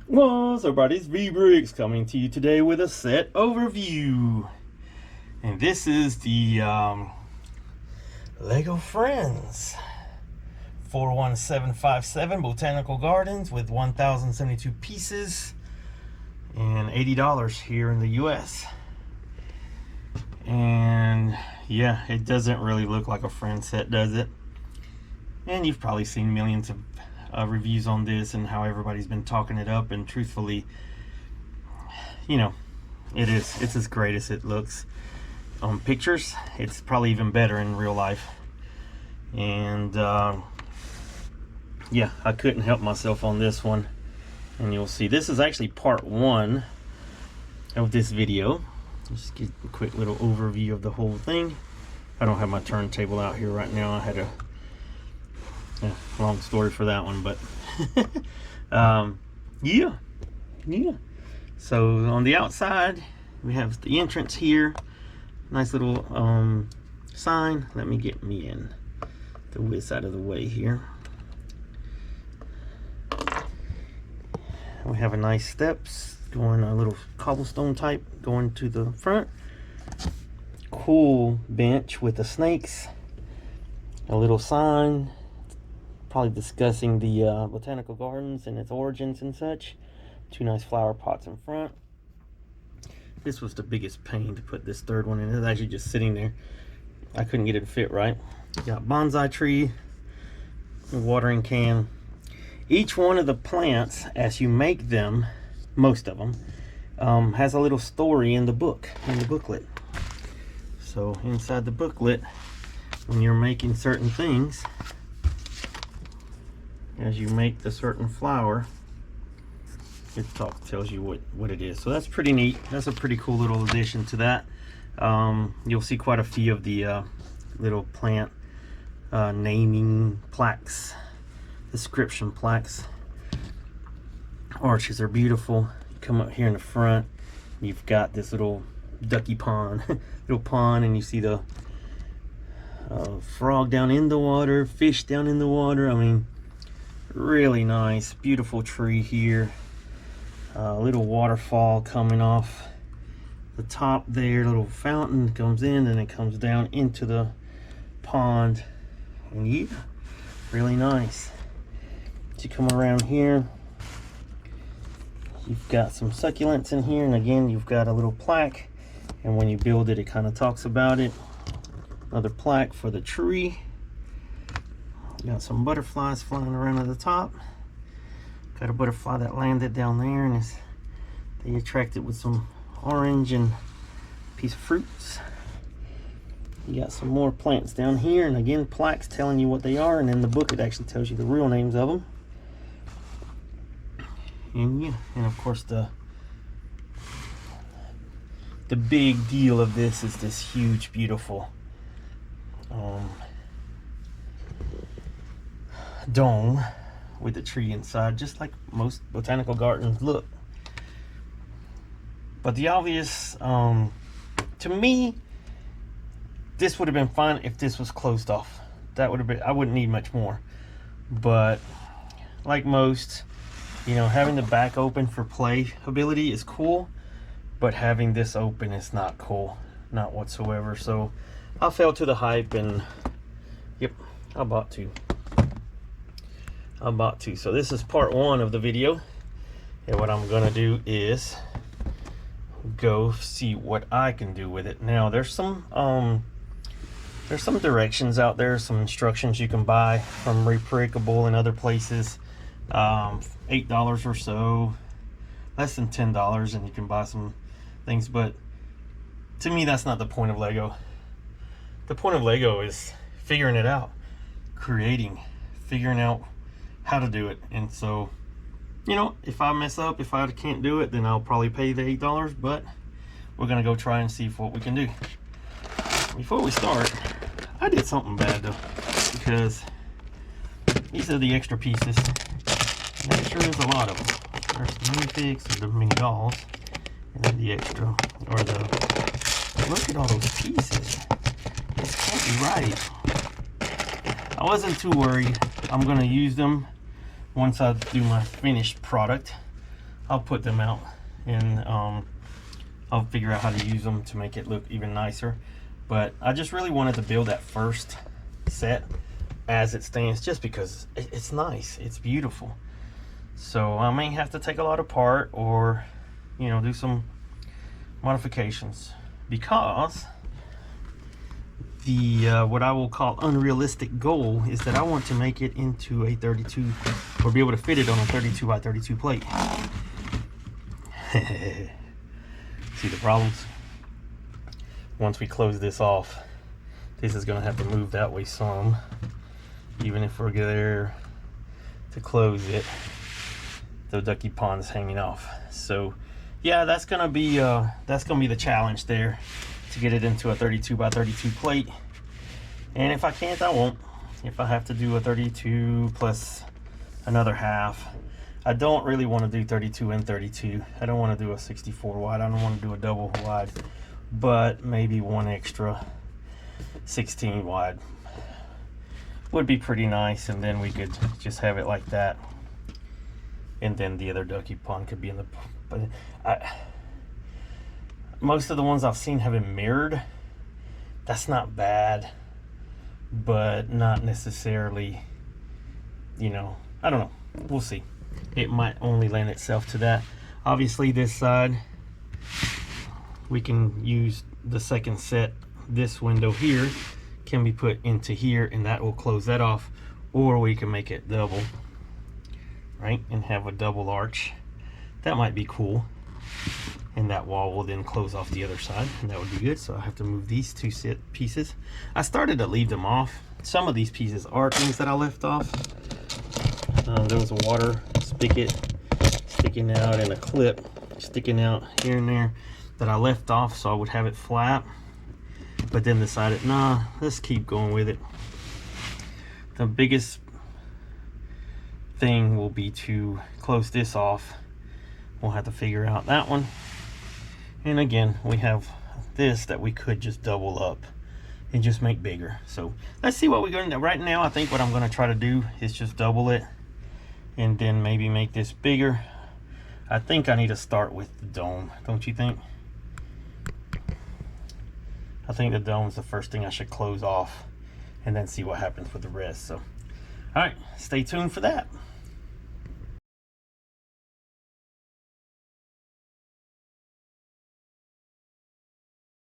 What's up, everybody? It's V-Bricks coming to you today with a set overview. And this is the Lego Friends 41757 Botanical Gardens with 1,072 pieces and $80 here in the US. And yeah, it doesn't really look like a Friends set, does it? And you've probably seen millions of reviews on this and how everybody's been talking it up, and truthfully, you know, it's as great as it looks on pictures. It's probably even better in real life. And yeah, I couldn't help myself on this one, and you'll see this is actually part one of this video. Just get a quick little overview of the whole thing. I don't have my turntable out here right now. I had a long story for that one, but yeah. So on the outside we have the entrance here, nice little sign. Let me get me in the width out of the way here. We have a nice steps going, a little cobblestone type going to the front. Cool bench with the snakes, a little sign probably discussing the botanical gardens and its origins and such. Two nice flower pots in front. This was the biggest pain to put this third one in. It's actually just sitting there. I couldn't get it to fit right. You got bonsai tree, a watering can. Each one of the plants, as you make them, most of them, has a little story in the book, in the booklet. So inside the booklet, when you're making certain things, as you make the certain flower, it tells you what it is. So that's pretty neat. That's a pretty cool little addition to that. You'll see quite a few of the little plant naming plaques, description plaques. Arches are beautiful. You come up here in the front, you've got this little ducky pond, little pond, and you see the frog down in the water, fish down in the water. I mean, really nice, beautiful tree here. A little waterfall coming off the top there, little fountain comes in and it comes down into the pond. And yeah, really nice. As you come around here, you've got some succulents in here, and again you've got a little plaque, and when you build it, it kind of talks about it. Another plaque for the tree. Got some butterflies flying around at the top. Got a butterfly that landed down there, and they attracted with some orange and a piece of fruits. You got some more plants down here, and again plaques telling you what they are, and in the book it actually tells you the real names of them. And yeah, and of course the big deal of this is this huge, beautiful dome with the tree inside, just like most botanical gardens look. But the obvious, to me, this would have been fine if this was closed off. That would have been, I wouldn't need much more. But like most, you know, having the back open for playability is cool, but having this open is not cool, not whatsoever. So I fell to the hype, and yep, I bought two. So this is part one of the video, and what I'm gonna do is go see what I can do with it. Now there's some directions out there, some instructions you can buy from Repricable and other places. $8 or so, less than $10, and you can buy some things. But to me, that's not the point of Lego. The point of Lego is figuring it out, figuring out how to do it. And so, you know, if I mess up, if I can't do it, then I'll probably pay the $8, but we're gonna go try and see what we can do. Before we start, I did something bad though, because these are the extra pieces, and there sure is a lot of them. There's the minifigs, or the mini dolls, and then the extra, or the, look at all those pieces. This can't be right. I wasn't too worried. I'm gonna use them once I do my finished product. I'll put them out, and I'll figure out how to use them to make it look even nicer. But I just really wanted to build that first set as it stands, just because it's nice, it's beautiful. So I may have to take a lot apart, or you know, do some modifications, because the what I will call unrealistic goal is that I want to make it into a 32, or be able to fit it on a 32 by 32 plate. See the problems? Once we close this off, this is going to have to move that way some, even if we're there to close it. The ducky pond's hanging off. So yeah, that's gonna be the challenge there, to get it into a 32 by 32 plate. And if I can't, I won't. If I have to do a 32 plus another half, I don't really want to do 32 and 32. I don't want to do a 64 wide. I don't want to do a double wide, but maybe one extra 16 wide would be pretty nice, and then we could just have it like that, and then the other ducky pond could be in the, but most of the ones I've seen have it mirrored. That's not bad, but not necessarily, you know, I don't know, we'll see. It might only lend itself to that. Obviously this side, we can use the second set. This window here can be put into here, and that will close that off, or we can make it double, right, and have a double arch. That might be cool, and that wall will then close off the other side, and that would be good. So I have to move these two set pieces. I started to leave them off. Some of these pieces are things that I left off. There was a water spigot sticking out and a clip sticking out here and there that I left off, so I would have it flat, but then decided, nah, let's keep going with it. The biggest thing will be to close this off. We'll have to figure out that one. And again, we have this that we could just double up and just make bigger. So let's see what we're going to do. Right now, I think what I'm going to try to do is just double it, and then maybe make this bigger. I think I need to start with the dome, don't you think? I think the dome's the first thing I should close off, and then see what happens with the rest. So, all right, stay tuned for that.